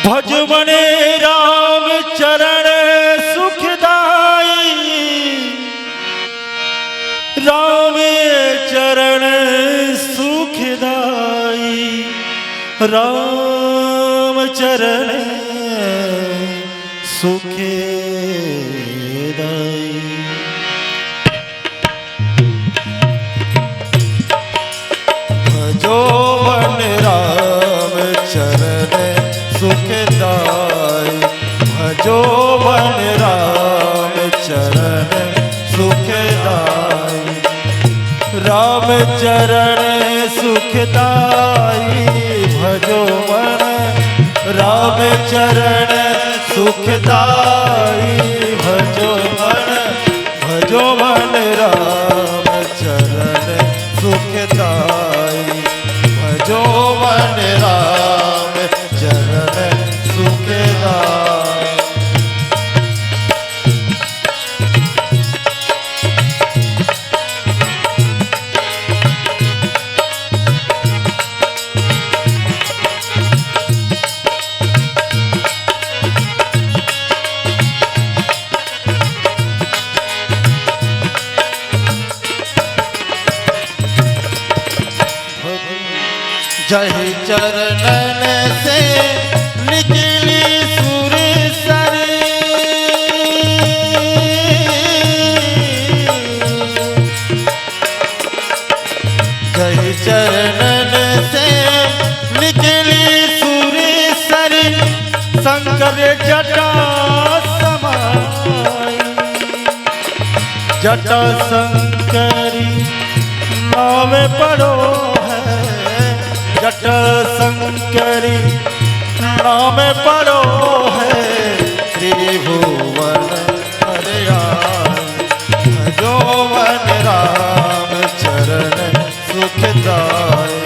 भज मने राम चरण सुखदाई, राम चरण सुखदाई, राम चरण सुखदाई। भजो मन राम चरण सुखदाई, भजो मन राम चरण सुखदाई, राम चरण सुखदाई, भजो मन राम चरण सुखदाई, भजो मन राम चरण सुखदाई, भजो मन राम चरण सुखदाई। जय चरणन से निकली सुर सरी, जय चरणन से निकली सुर सरी, शंकर जटा समाई, जटा शंकरी नाम पढ़ो जट शंकरी नाम पढ़ो है, त्रिभुवन भजो मन राम चरण सुखदाई,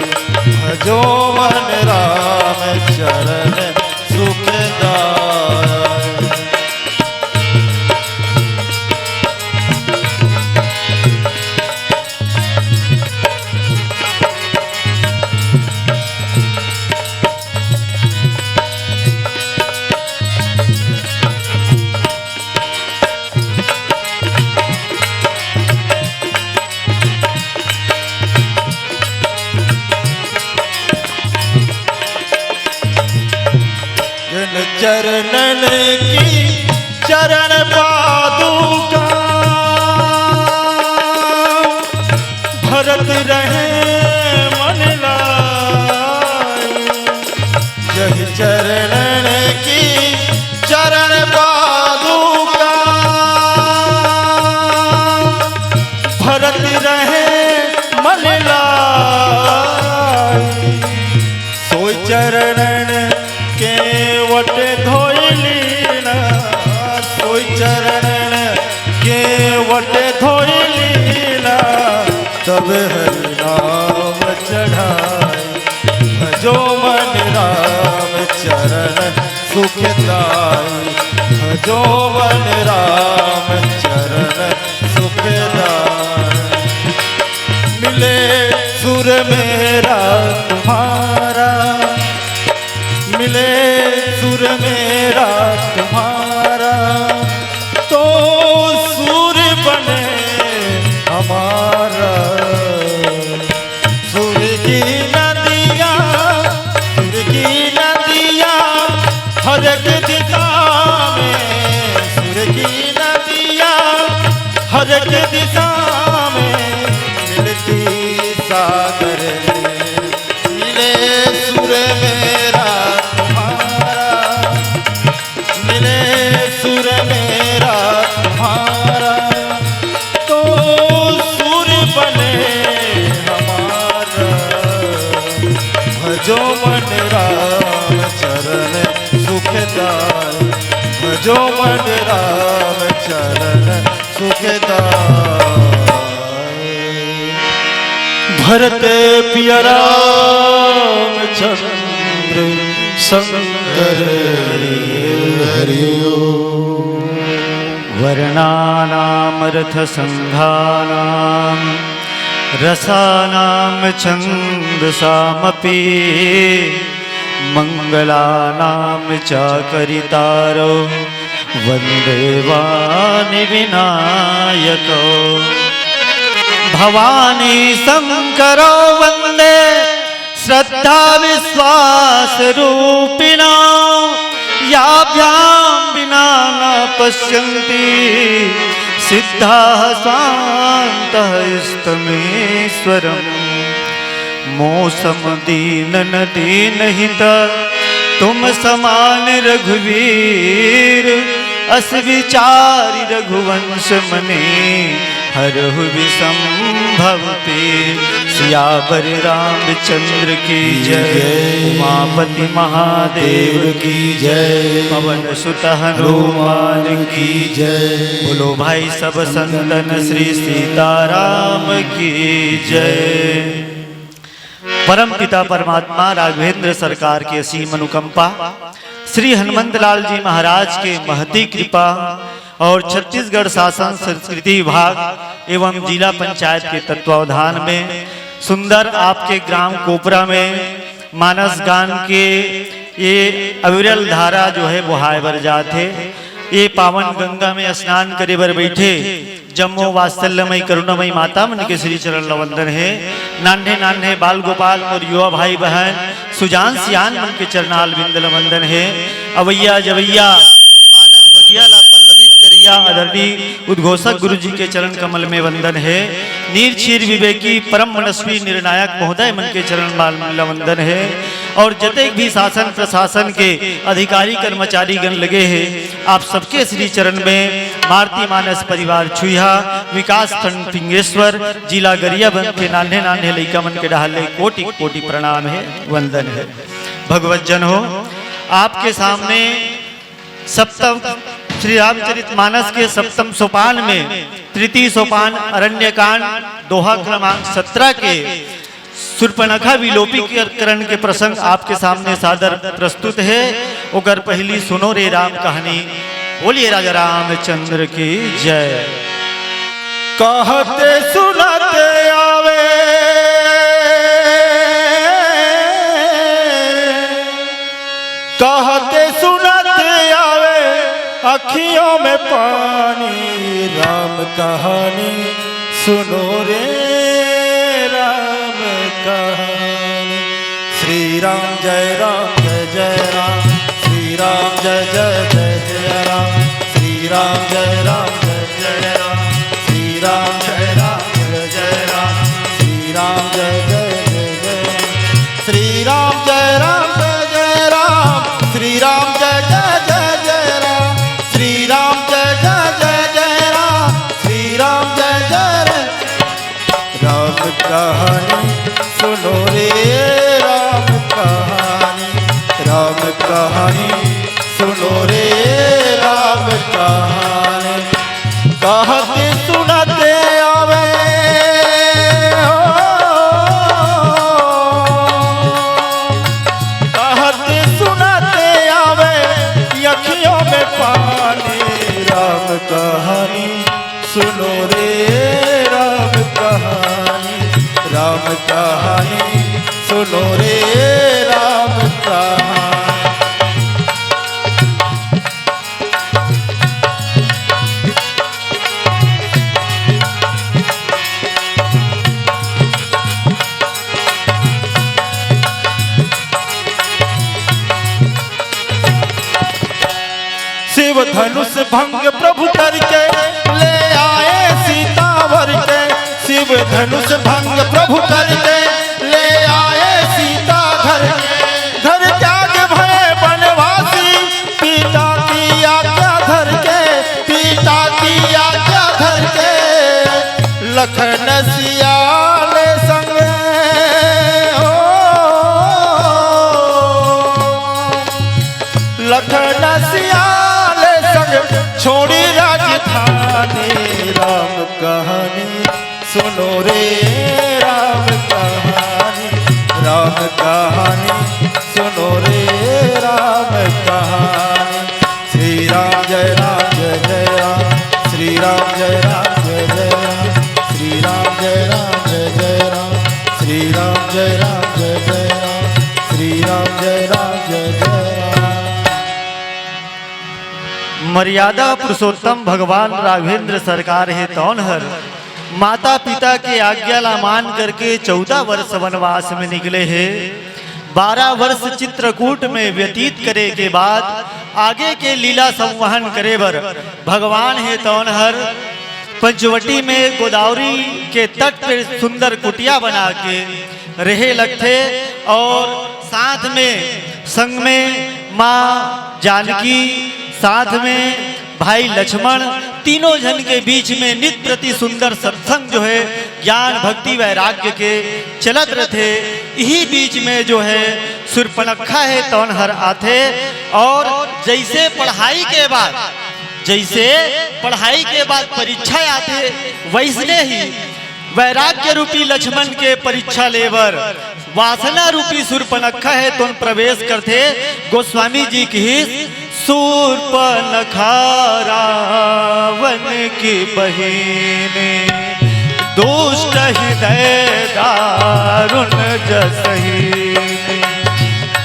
भजो मन राम चरण सुखदाई। चरणन की चरण पादुका भरत रहे मन लाई, जय चरणन की चरण पादुका भरत रहे मन लाई, सोई चरणन के वटे धोइलीना, सोई चरणन के वटे धोइलीना, तब हरि नाम चढ़ाई, भजो मन राम चरण सुखदाई, भजो मन राम चरण सुखदाई। मिले सुर मेरा तुम्हारा, मिले सुर मेरा तुम्हारा, तो सुर बने हमारा, सुर की नदियाँ हर एक दिशा में, सुर की नदियाँ हर एक दिशा में मिलती सागर में, मिले सुर मेरा सुर मेरा तुम्हारा, तो सुर बने हमारा, भजो मन राम चरण सुखदाई, भजो मन राम चरण सुखदाई। भरत पिया राम चंद्र शंकर हरिओ, वर्णानामर्थसंघानां रसानां छन्दसामपि मंगलानां चाकरितारो वन्दे वाणि विनायको भवानी शंकरो वन्दे श्रद्धा विश्वास रूपिणो याभ्यां विना न पश्यन्ति सिद्धाः स्वान्तः इष्टमेश्वरम् मौसम दीन न दीन हित तुम समान रघुवीर अस विचारि रघुवंश मने हरहु विसंभव पीर सियावर रामचंद्र की जय उमापति महादेव की जय पवन सुत हनुमान की जय बोलो भाई सब संतन श्री सीताराम की जय। परम पिता परमात्मा राघवेंद्र सरकार की असीम अनुकंपा, श्री हनुमंत लाल जी महाराज के महती कृपा और छत्तीसगढ़ शासन संस्कृति विभाग एवं जिला पंचायत के तत्वावधान में सुंदर आपके ग्राम कोपरा में मानस गान के ये अविरल धारा जो है वो हाय बर जाते ये पावन गंगा में स्नान करे बर बैठे जम्मो वात्सल्यमयी करुणामयी माता मन के श्री चरण लवंदन है। नान्हे नान्हे बाल गोपाल और युवा भाई बहन सुजान सियान मन के चरणाल बिंद लवंदन है। अवैया जवैया मानस बगिया ला पल्लवित करिया आदरणीय उद्घोषक गुरु जी के चरण कमल में वंदन है। नीर क्षीर विवेकी परम मनस्वी निर्णायक महोदय मन के चरण माल वंदन है। और जते भी शासन प्रशासन के अधिकारी कर्मचारी गण लगे हैं आप सबके श्री चरण में मारुति मानस परिवार छुईहा विकास खंड पिंगेश्वर जिला गरियाबंद के नान्हे नान्हे लइका मन के डाले कोटि कोटि प्रणाम है वंदन है। भगवत जन हो आपके सामने सप्तम श्री रामचरित मानस के सप्तम सोपान में तृतीय सोपान अरण्यकांड दोहा क्रमांक 17 के शूर्पणखा विलोपीकरण के प्रसंग आपके सामने सादर प्रस्तुत है। ओकर पहली सुनो रे राम कहानी। बोलिए राजा रामचंद्र की जय। कहते सुनते आवे कहते सुनते आवे अखियों में पानी राम कहानी सुनो रे राम कहानी। श्री राम जय राम श्री राम जय जय राम श्री राम जय राम श्री राम जय राम श्री राम जय जय श्री राम जय राम जय राम श्री राम जय जय राम श्री राम जय जय राम श्री राम जय जय राम कहानी सुनो रे राम कहानी सुनो रे राम कहानी। कहते सुनते आवे कहते सुनते आवे अखियों में पानी राम कहानी सुनो रे राम कहानी सुनो रे राम कहानी। शिव धनुष भंग प्रभु करके ले आए सीतावर के शिव धनुष भंग प्रभु करके ले आए सीता घर घर त्याग भय बनवासी पिता की आज्ञा धर के पिता की आज्ञा धर के लखन सियाल संग लखन सियाल छोड़ी राजधानी राम कहानी सुनो रे राम कहानी सुनो रे राम कहानी। श्री राम जय राम श्री राम जय राम श्री राम जय राम श्री राम जय राम श्री राम जय राम मर्यादा पुरुषोत्तम भगवान राघवेंद्र सरकार है तौनहर माता पिता के आज्ञा ला मान करके 14 वर्ष वनवास में निकले हैं। 12 वर्ष चित्रकूट में व्यतीत करे के बाद आगे के लीला संवहन करे बर भगवान है तौनहर पंचवटी में गोदावरी के तट पर सुंदर कुटिया बना के रहे लगते और साथ में संग में माँ जानकी साथ में भाई लक्ष्मण तीनों जन के बीच में नित्य प्रति सुंदर सत्संग जो है ज्ञान भक्ति वैराग्य के चलत रहे। यही बीच में जो है शूर्पणखा है तौनहर आते और जैसे पढ़ाई के बाद परीक्षा आते वैसने ही वैराग्य रूपी लक्ष्मण के परीक्षा लेवर वासना रूपी शूर्पणखा है तो प्रवेश करते गोस्वामी जी की शूर्पणखा रावण की बहिन दुष्ट हृदय दारुण जसहीन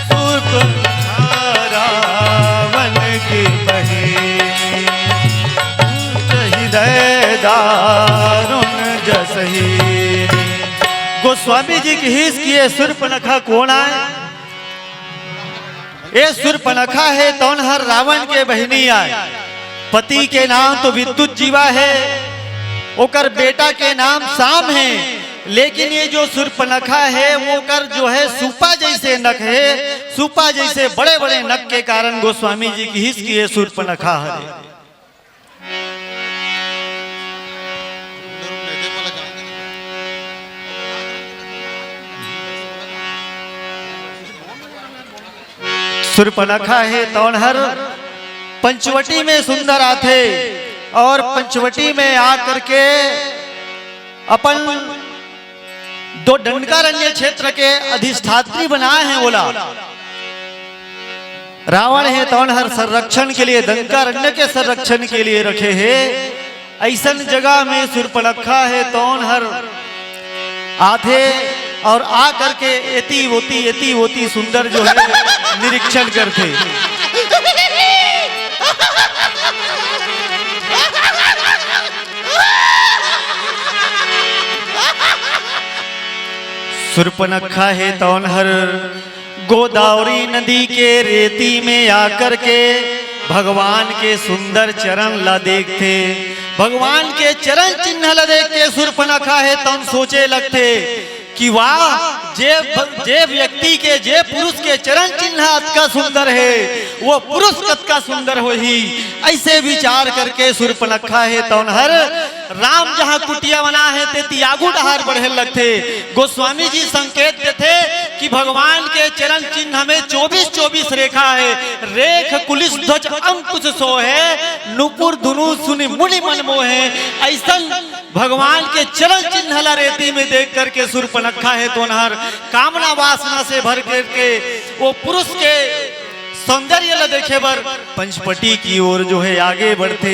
शूर्पणखा रावण की बहिन दुष्ट हृदय दारुण जसहीन। गोस्वामी जी की हिस किए शूर्पणखा कौन आए? ये शूर्पणखा है तौनहर रावण के बहिनी आए। पति के नाम तो विद्युत जीवा है, ओकर बेटा के नाम शाम है, लेकिन ये जो शूर्पणखा है वो कर जो है सुपा जैसे नख है, सुपा जैसे बड़े बड़े नख के कारण गोस्वामी जी की हिस की है शूर्पणखा है। शूर्पणखा है तौनहर पंचवटी में सुंदर आथे और पंचवटी में आकर के अपन दो दंडकारण्य क्षेत्र के अधिष्ठात्री बनाए हैं। बोला रावण है तौनहर संरक्षण के लिए दंडकारण्य के संरक्षण के लिए रखे हैं। ऐसन जगह में शूर्पणखा है तौनहर आथे और आ करके एती वोती सुंदर जो है निरीक्षण करते। शूर्पणखा है तौनहर गोदावरी नदी के रेती में आकर के भगवान के सुंदर चरण ला देखते, भगवान के चरण चिन्ह ला देख के शूर्पणखा है तौन सोचे लगते कि वाह जे व्यक्ति के जे पुरुष के चरण चिन्ह अतका सुंदर है वो पुरुष कतका सुंदर हो ही। ऐसे विचार करके शूर्पणखा है तौनहर राम जहाँ कुटिया बना है ते तियागु डहार बढ़े लगते। गोस्वामी जी संकेत देते कि भगवान के चरण चिन्ह में 24 रेखा है, रेख कुलिस ध्वज अंकुश सो है नुपुर धुनु सुनि मुनि मन मोहे। ऐसा भगवान के चरण चिन्ह ला रेती में देख करके शूर्पणखा है तौनहर कामना वासना से भर करके वो पुरुष के सौंदर्य ला देखे बर पंचवटी की ओर जो है आगे बढ़ते,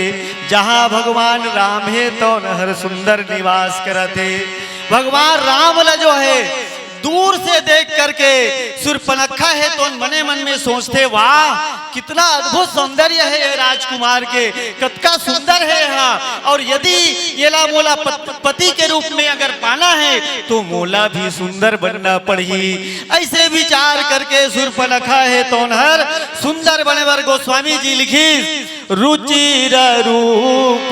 जहाँ भगवान राम है तौनहर सुंदर निवास करते। भगवान राम ला जो है दूर से देख करके शूर्पणखा है तो मने मन में सोचते वाह कितना अद्भुत सौंदर्य है ये राजकुमार के, कतका सुंदर है यहाँ, और यदि ये ला मोला पति के रूप में अगर पाना है तो मोला भी सुंदर बनना पड़ी। ऐसे विचार करके शूर्पणखा है तौनहर सुंदर बने बर गोस्वामी जी लिखी रुचिर रूप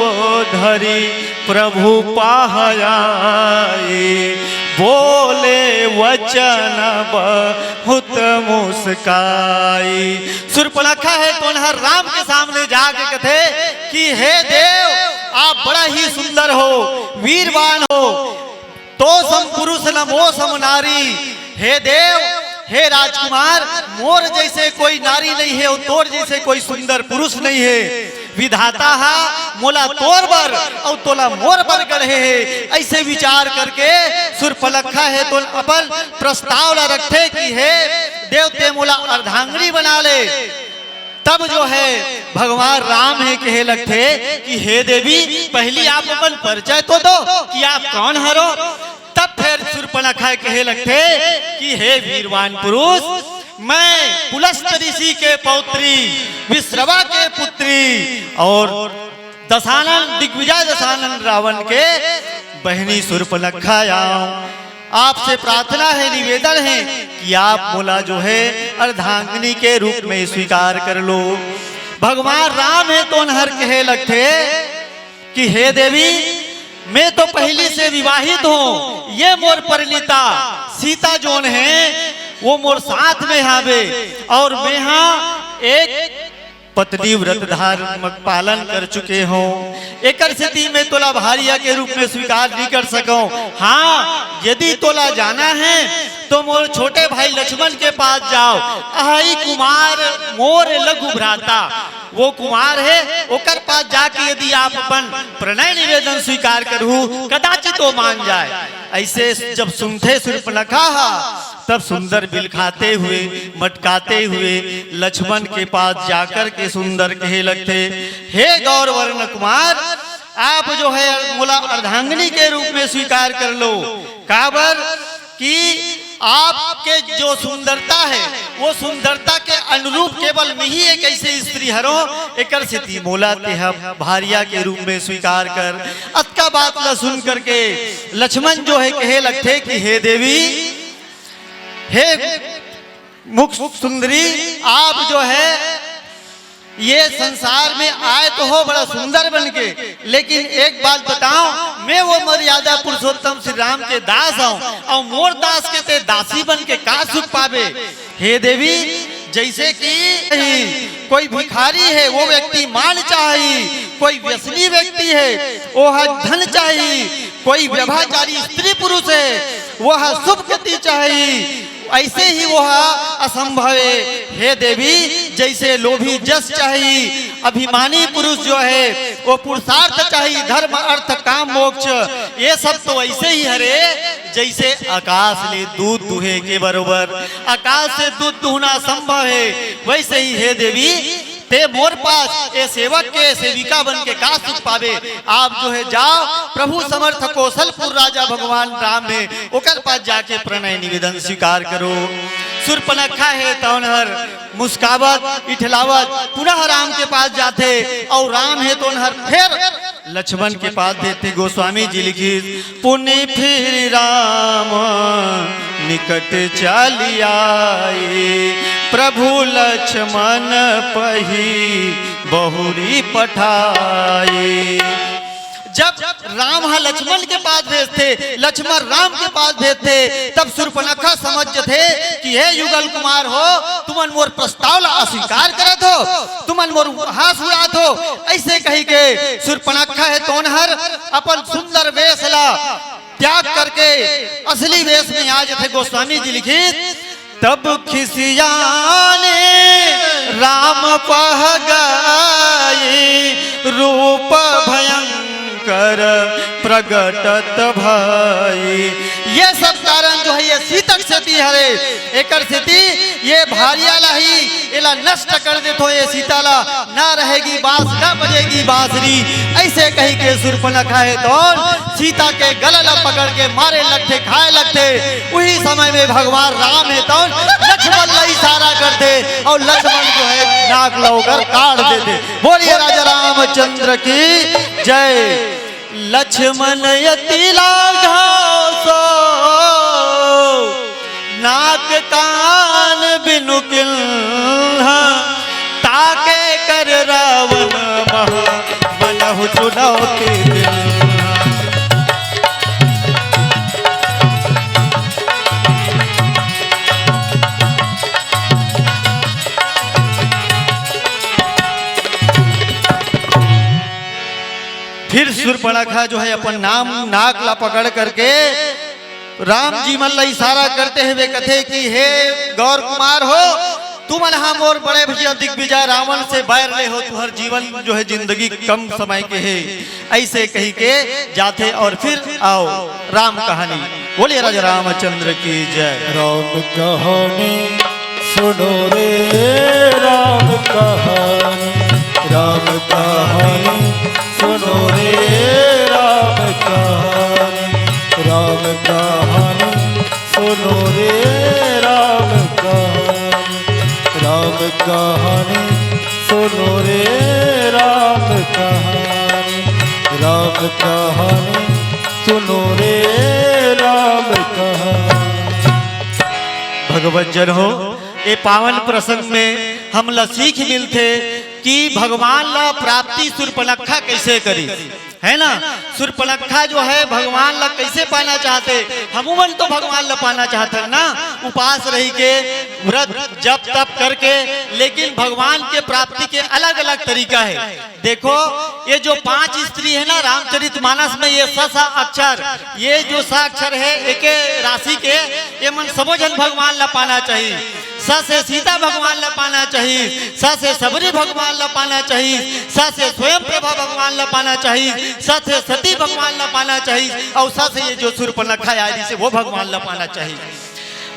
धरी प्रभु पाहयाए बोले वचन बहुत मुस्काई। शूर्पणखा है तौनहर राम के सामने जाके कहते कि हे देव आप बड़ा ही सुंदर हो, वीरवान हो, तो सम पुरुष न मो सम नारी। हे देव हे राजकुमार मोर जैसे कोई नारी नहीं है और तोर जैसे कोई सुंदर पुरुष नहीं है। विधाता हा मोला तोर बर और तोला मोर बर गढ़े है। ऐसे विचार करके शूर्पणखा है तो अपन प्रस्ताव ला रखते कि हे देवते मोला अर्धांगिनी बना ले। तब जो है भगवान राम है कहे लगते कि हे देवी पहली आप अपन परिचय तो दो कि आप कौन हरो। तब फिर शूर्पणखा कहे लगते कि हे वीरवान पुरुष मैं पुलस्त ऋषि के पौत्री, विश्रवा के पुत्री और दशानन दिग्विजय दशानन रावण के बहनी शूर्पणखा आऊं। आपसे प्रार्थना है, निवेदन है कि आप मोला जो है अर्धांगिनी के रूप में स्वीकार कर लो। भगवान राम है तो नहर कहे लगते कि हे देवी, मैं तो पहली से विवाहित हूँ, ये मोर परिणीता सीता जोन है वो मोर साथ में हावे और मैं हाँ एक पत्नी व्रत धार्म पालन कर चुके हो। एक स्थिति में तोला भारिया के रूप में स्वीकार नहीं कर सको। हाँ, यदि तोला जाना है तो मोर छोटे भाई लक्ष्मण के पास जाओ। अहि कुमार मोर लघु भ्राता, वो कुमार है, ओकर पास जाके यदि आप अपन प्रणय निवेदन स्वीकार करू कदाचित वो मान जाए। ऐसे जब सुनते शूर्पणखा तब सुंदर बिलखाते हुए मटकाते हुए लक्ष्मण के पास जाकर के सुंदर कहे लगते, हे गौरवर्ण कुमार, आप जो है मोला अर्धांगिनी के रूप में स्वीकार कर लो। काबर कि आपके जो सुंदरता है वो सुंदरता के अनुरूप केवल मैं ही एक ऐसे स्त्री हरो, एक स्थिति मोला तेह भारिया के रूप में स्वीकार कर। अतका बात ला सुन करके लक्ष्मण जो है कहे लगते कि हे देवी, हे मुख सुंदरी, आप जो है ये संसार में आए तो हो बड़ा सुंदर बन के, लेकिन एक बात बताओ, मैं वो मर्यादा पुरुषोत्तम श्री राम के दास हूँ और मोर दास के ते दासी बन के का सुख पावे। हे देवी, जैसे कि कोई भिखारी है वो व्यक्ति मान चाहिए, कोई व्यसनी व्यक्ति है वो धन चाहिए, कोई व्यभिचारी स्त्री पुरुष है वह शुभ गति चाहिए, ऐसे ही वह असंभव है। हे देवी, जैसे लोभी जस चाहिए, अभिमानी पुरुष जो है वो पुरुषार्थ चाहिए, धर्म अर्थ काम मोक्ष, ये सब तो ऐसे ही हरे जैसे आकाश ले दूध दुहे के बरोबर। आकाश से दूध दुहना संभव है, वैसे ही हे देवी ते मोर पास ये सेवक के सेविका बन के का सुख पावे। आप जो है जाओ प्रभु समर्थ कौशलपुर राजा भगवान राम में ओकर पास जाके प्रणय निवेदन स्वीकार करो। शूर्पणखा है तौनहर मुस्कावत इठलावत पुनः राम के पास जाते और राम है तौनहर फिर लक्ष्मण के पास देते। गोस्वामी जी लिखी, पुण्य फिर राम निकट चलियाए, प्रभु लक्ष्मण पही बहुरी पठाए। जब राम लक्ष्मण के पास भेजते, लक्ष्मण राम के पास भेजते, तब शूर्पणखा समझते कि हे युगल कुमार हो, तुमन मोर प्रस्ताव अस्वीकार करत हो, तुमन मोर हास उड़ात हो। ऐसे कही के शूर्पणखा है तोनहर अपन सुंदर वेश ला त्याग करके असली वेश में आ जाते। गोस्वामी जी लिखित, तब खिसियाने राम पह गए, रूप भयंकर प्रगटत भई। ये सब कारण जो है ये सीतक स्थिति हरे, एक स्थिति ये भारिया लाही इला नष्ट कर दे तो ये सीताला ना रहेगी बांस ना बजेगी बांसुरी। ऐसे कही के शूर्पणखा है तो सीता के गला पकड़ के मारे लगते खाए लगते। उसी समय में भगवान राम है तो लक्ष्मण ला इशारा करते और लक्ष्मण जो है नाक लौकर काट देते। बोलिए राजा रामचंद्र की जय। लक्ष्मण यति लाघासो, नाक कान बिनु किल्हा, ताके कर रावण महा मनहु चुनौती दिल। फिर शूर्पणखा जो है अपन नाम नाक ला पकड़ करके राम जी मन ला इशारा करते हुए कथे कि हे गौर कुमार हो, तुम हम और बड़े भैया दिग्विजय रावण से बैर ले हो, तुहर जीवन जो है जिंदगी कम समय के है। ऐसे कही के जाते और फिर आओ राम कहानी। बोलिए राजा रामचंद्र की जय। राम कहानी सुनो रे राम कहानी, राम कहानी सुनो रे राम कहानी, राम कहानी सुनो रे राम कहानी। कहानी सुनो रे राम कहानी, राम कहानी सुनो रे राम कहानी। भगवत जन हो, ये पावन प्रसंग में हम ला सीख मिलते कि भगवान ला प्राप्ति सुर्पनखा कैसे करी, है ना। सुर्पनखा जो है भगवान ला कैसे पाना चाहते, हमूमन तो भगवान ला पाना चाहते ना, उपास रही के व्रत जप तप करके, लेकिन भगवान के प्राप्ति के अलग अलग तरीका है। देखो ये जो 5 स्त्री है ना रामचरितमानस में, ये सा अक्षर, ये जो सा अक्षर है एक राशि के, ये मन समझन भगवान ला पाना चाहिए। स से सीता भगवान ला पाना चाहिए, स से सबरी भगवान ला पाना चाहिए, स से स्वयं प्रभा भगवान ला पाना चाहिए, स से सती भगवान ला पाना चाहिए, और स से ये जो सुर्पनखा आदि से वो भगवान ला पाना चाहिए।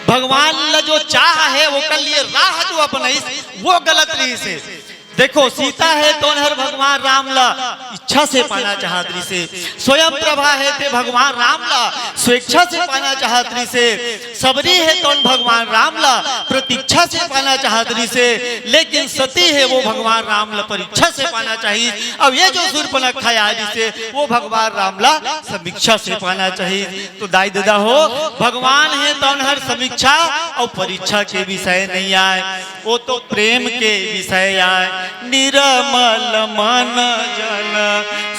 भगवान ला जो चाह है वो कर लिए, राह जो अपनाई वो गलत रही से। देखो सीता है तो हर भगवान राम ला इच्छा से पाना चाहतरी से, स्वयं प्रभा है ते भगवान राम ला स्वेच्छा से पाना चाहतरी से, सबरी है तो भगवान राम ला प्रतीक्षा से पाना चाहतरी से, लेकिन सती है वो भगवान राम ला परीक्षा से पाना चाहिए। अब ये जो सुर्पनखा आदि से वो भगवान राम ला समीक्षा से पाना चाहिए। तो दाई दादा हो, भगवान है तो हर समीक्षा और परीक्षा के विषय नहीं आए, वो तो प्रेम के विषय आए। निर्मल मन जन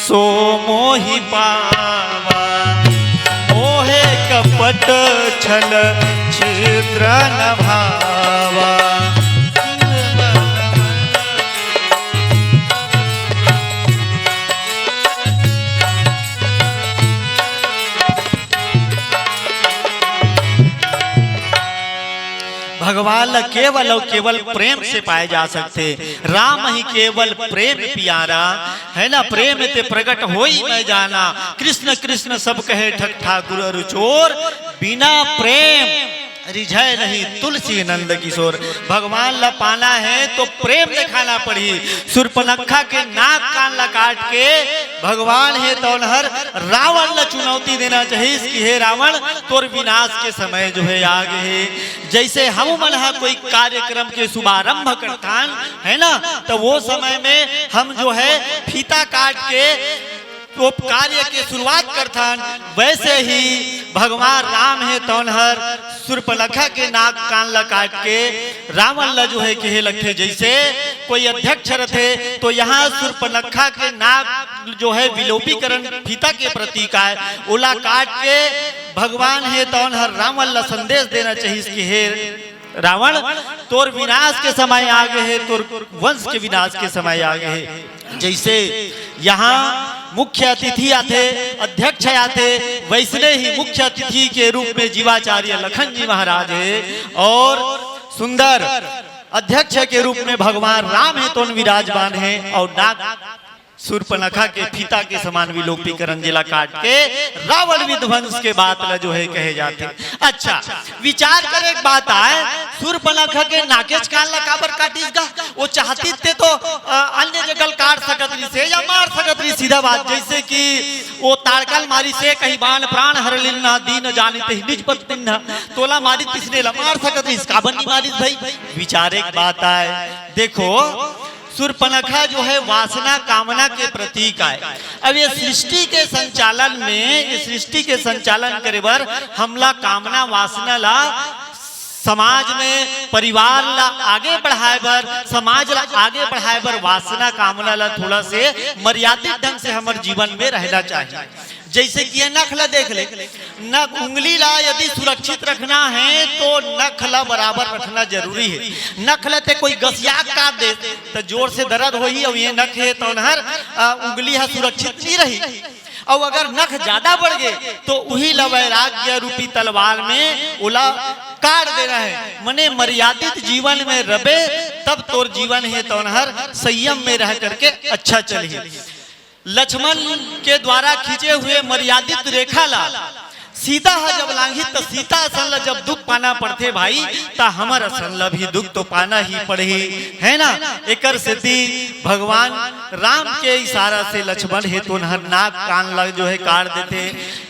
सो मोहि पावा, मोहे कपट छल छिद्र न भावा। भगवान केवल और केवल प्रेम से पाए जा सकते, राम ही केवल प्रेम प्यारा, है ना। प्रेम ते प्रकट होई मैं जाना, कृष्ण कृष्ण सब कहे ठक ठाकुर अरु चोर, बिना प्रेम रिझय नहीं तुलसी नंद किशोर। भगवान ला पाना है तो प्रेम दिखाना पड़ी। सुर्पनखा के नाक कान ला काट के भगवान है तो हर रावण ला चुनौती देना चाहिए कि हे रावण तोर विनाश के समय जो है आगे है। जैसे हम मन कोई कार्यक्रम के शुभारंभ करतान है ना, तो वो समय में हम जो है फीता काट के तो कार्य के शुरुआत करथन, वैसे ही भगवान राम है तौनहर सुर्पनखा के नाक कान ला काट के रावण ला जो है कहे लखे। जैसे कोई अध्यक्ष रथे तो यहाँ सुर्पनखा के नाक जो है विलोपीकरण फीता के प्रतीक है, ओला काट के भगवान है तौनहर रावण ला संदेश देना चाहिए कि हे रावण तोर विनाश के समय आगे है, तोर वंश के विनाश के समय आगे है। जैसे यहाँ मुख्य अतिथि आते, अध्यक्ष आते, वैसने ही मुख्य अतिथि के रूप में जीवाचार्य लखन जी महाराज है, और सुंदर अध्यक्ष के रूप में भगवान राम है तो विराजमान है, और नाग सुर्पनखा के फीता के समान विलोपीकरण जिला काट के रावण विध्वंस के बात ला जो है कहे जाते। अच्छा विचार कर एक बात आए, सुर्पनखा के नाकेच कान ला काबर काटिस गा, वो चाहती थे तो अन्य जगह काट सकत रही से या मार सकत रही, सीधा बात। जैसे कि वो ताड़कल मारी से कहीं बाण प्राण हर लिना दीन जाने ते निज पत्न तोला मारी तिसने ला मार सकत रही, काबर नहीं मारिस भाई। विचार एक बात आए, देखो सुर्पनखा जो है वासना कामना के प्रतीक है। अब ये सृष्टि के संचालन में, ये सृष्टि के संचालन करे बर हमला कामना वासना ला समाज में परिवार ला आगे बढ़ाए बर, समाज ला आगे बढ़ाए बर वासना कामना ला थोड़ा से मर्यादित ढंग से हमारे जीवन में रहना चाहिए। जैसे कि ये नख ला देख ले, नख उंगली ला यदि सुरक्षित रखना है तो नख ला बराबर रखना जरूरी है। नख ला ते कोई गसिया काट दे तो जोर से दर्द होई, और ये नख है तो हर उंगली है सुरक्षित नहीं रही। और अगर नख ज्यादा बढ़ गए तो वही वैराग्य रूपी तलवार में उला काट देना है। मने मर्यादित जीवन में रबे तब तोर जीवन है तो हर संयम में रह करके अच्छा चलिए। लक्ष्मण के द्वारा खींचे हुए मर्यादित रेखा ला सीता है जब लांघी तो सीता असल जब दुख पाना पड़ते भाई ता हमर असल भी दुख तो पाना ही पड़े है ना। एकर सिद्धि भगवान राम के इशारा से लक्ष्मण है तो नाक कान लग जो है काट देते।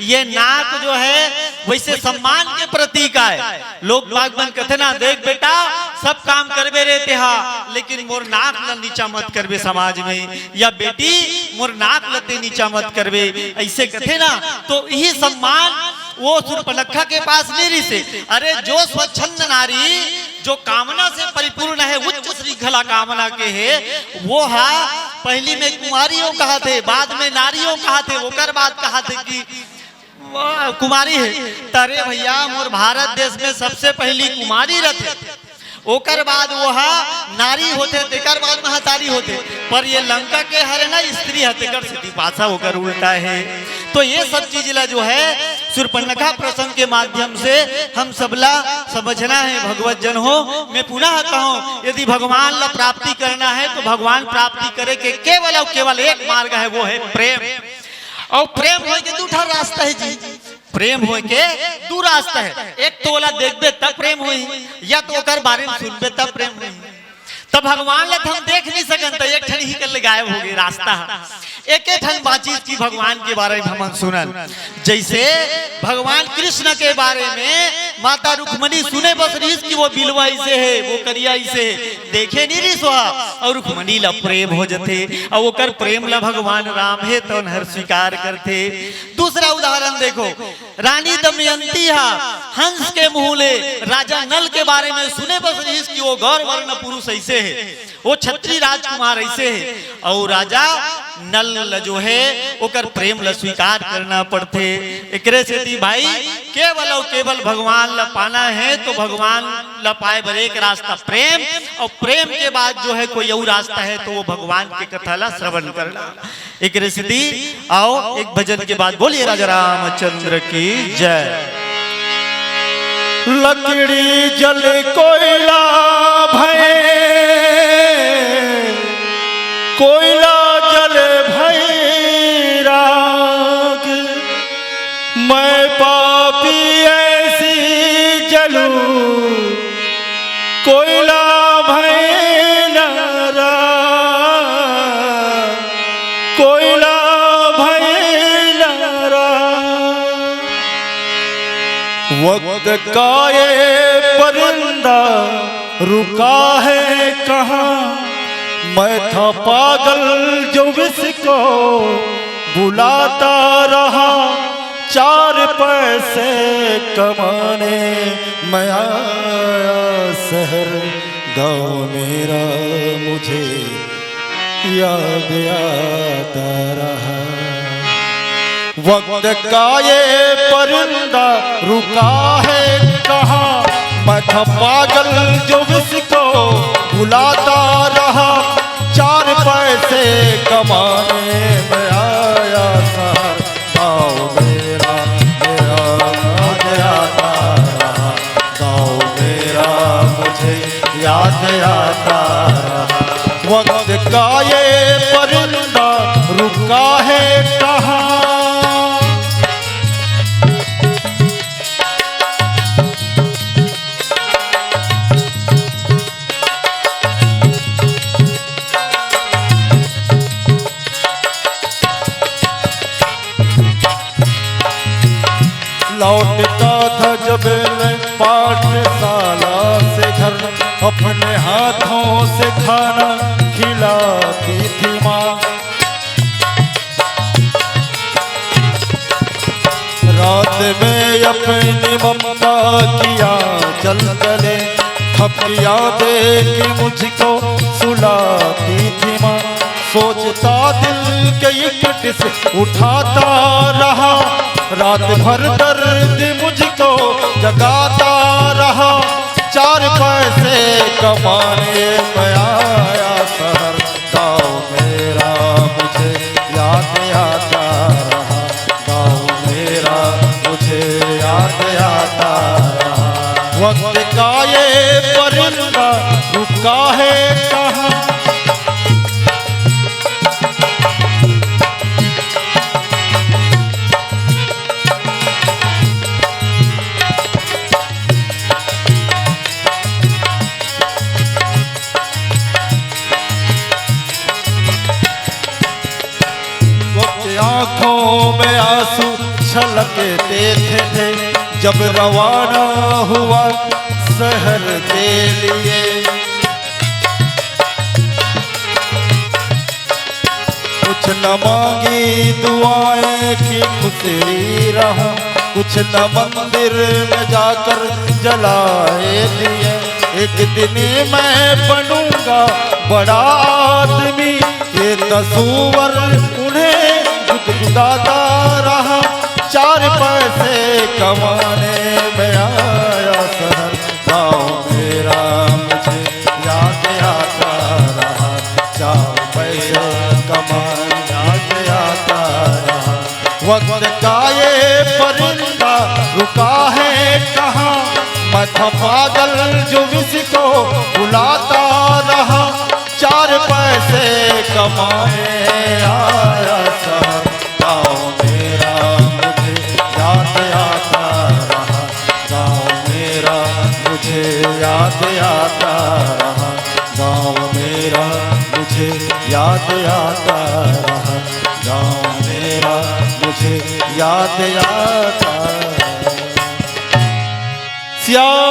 ये नाक जो है वैसे सम्मान के प्रतीक है। लोग बागबान कहते ना देख बेटा सब काम करबे रहते हा लेकिन मोर नाक ल नीचा मत करबे समाज में, या बेटी मोर नाक लते नीचा मत करबे ऐसे कहते ना। तो यही सम्मान वो शूर्पणखा के पास नहीं रही से। अरे जो स्वच्छंद नारी जो कामना से परिपूर्ण है उच्च श्रृंखला कामना के है वो है पहली में कुमारियों कहा थे बाद में नारियों कहा थे ओकर बाद कहा थे कि कुमारी है। तरे भैया मोर भारत देश में सबसे पहली कुमारी रथे ओकर बाद वो नारी होते तेकर बाद महतारी होते। पर ये लंका के हरे ना स्त्री हतेकर सिद्धि पासा होकर उल्टा है। तो ये सब चीज ला जो है शूर्पणखा प्रसंग के माध्यम से हम सबला समझना है भगवत जन हो। मैं पुनः कहूँ यदि भगवान ला प्राप्ति करना है तो भगवान प्राप्ति करे के केवल और केवल एक मार्ग है वो है प्रेम। और प्रेम हो के दूठा रास्ता है जी, प्रेम हो के दू रास्ता है। एक तो वाला देखबे तब प्रेम हुई या तो ओकर बारे में सुनबे तब प्रेम हुई। तब भगवान ला हम देख नहीं सकन तो एक ठन ही कर गायब हो गई रास्ता। एक ठन बातचीत की भगवान के बारे में हम सुनल जैसे भगवान कृष्ण के बारे में माता रुक्मणी सुने बस रही कि वो बिलवा ऐसे है वो करिया ऐसे है देखे नहीं रही सोहा और रुक्मणी ला प्रेम हो जाते और वो कर प्रेम ला भगवान राम है तो हर स्वीकार करते। दूसरा उदाहरण देखो रानी दमयंती हंस के मुहले राजा नल के बारे में सुने बस रही कि वो गौर वर्ण पुरुष ऐसे है वो क्षत्रिय राजकुमार ऐसे है और राजा नल जो है ओकर प्रेम ला स्वीकार करना पड़ते। एकरे से दी भाई केवल और केवल भगवान ला पाना है तो भगवान ला पाए बर एक रास्ता प्रेम और प्रेम के बाद जो है कोई और रास्ता है तो वो भगवान के कथा ला श्रवण करना। एकरे से दी आओ एक भजन के बाद बोलिए राजा रामचंद्र की जय। लकड़ी जल कोयला भय कोयला जल भय राग मैं पापी ऐसी जलूं कोयला भय नारा कोयला भय नारा। वक्त का ये परिंदा रुका है कहाँ मैं था पागल जो विष को बुलाता रहा चार पैसे कमाने मैं आया शहर गाँव मेरा मुझे याद आता रहा। वक्त का ये परिंदा रुका है कहाँ मैं था पागल जो विष को बुलाता रहा चार पैसे कमाने में आया शहर गाँव मेरा आता रहा गाँव मेरा मुझे याद आता रहा। वक्त का ये परिंदा रुका है कहाँ लौटता था जब मैं पाठशाला से घर अपने हाथों से खाना खिलाती थी माँ। रात में अपनी ममता किया चल चले थपकिया दे के मुझको सुलाती थी माँ। सोचता दिल के इकट्ठे से उठाता रहा रात भर दर्द मुझको जगाता रहा चार पैसे कमाने में आया शहर गाँव मेरा मुझे याद आता रहा गाँव मेरा मुझे याद आता रहा। वक्त का ये परिंदा रुका है कहाँ छलकते थे जब रवाना हुआ शहर के लिए। कुछ न मांगी दुआएं कि खुशी रहूं, कुछ न मंदिर में जाकर जलाए दिए। एक दिन मैं बनूंगा बड़ा आदमी, ये तस्वर उन्हें गुदगुदाता रहा। 4 पैसे कमाने में आया शहर, गाँव मेरा मुझे याद आता रहा। 4 पैसे कमाने याद आता रहा। वक्त का ये परिंदा रुका है कहाँ, मैं था पागल जो इसको बुलाता रहा। 4 पैसे कमाने आया शहर, गाँव मेरा मुझे याद आता रहा। गाँव मेरा मुझे याद आता रहा। गाँव मेरा मुझे याद आता रहा। गाँव मेरा मुझे याद आता। श्याम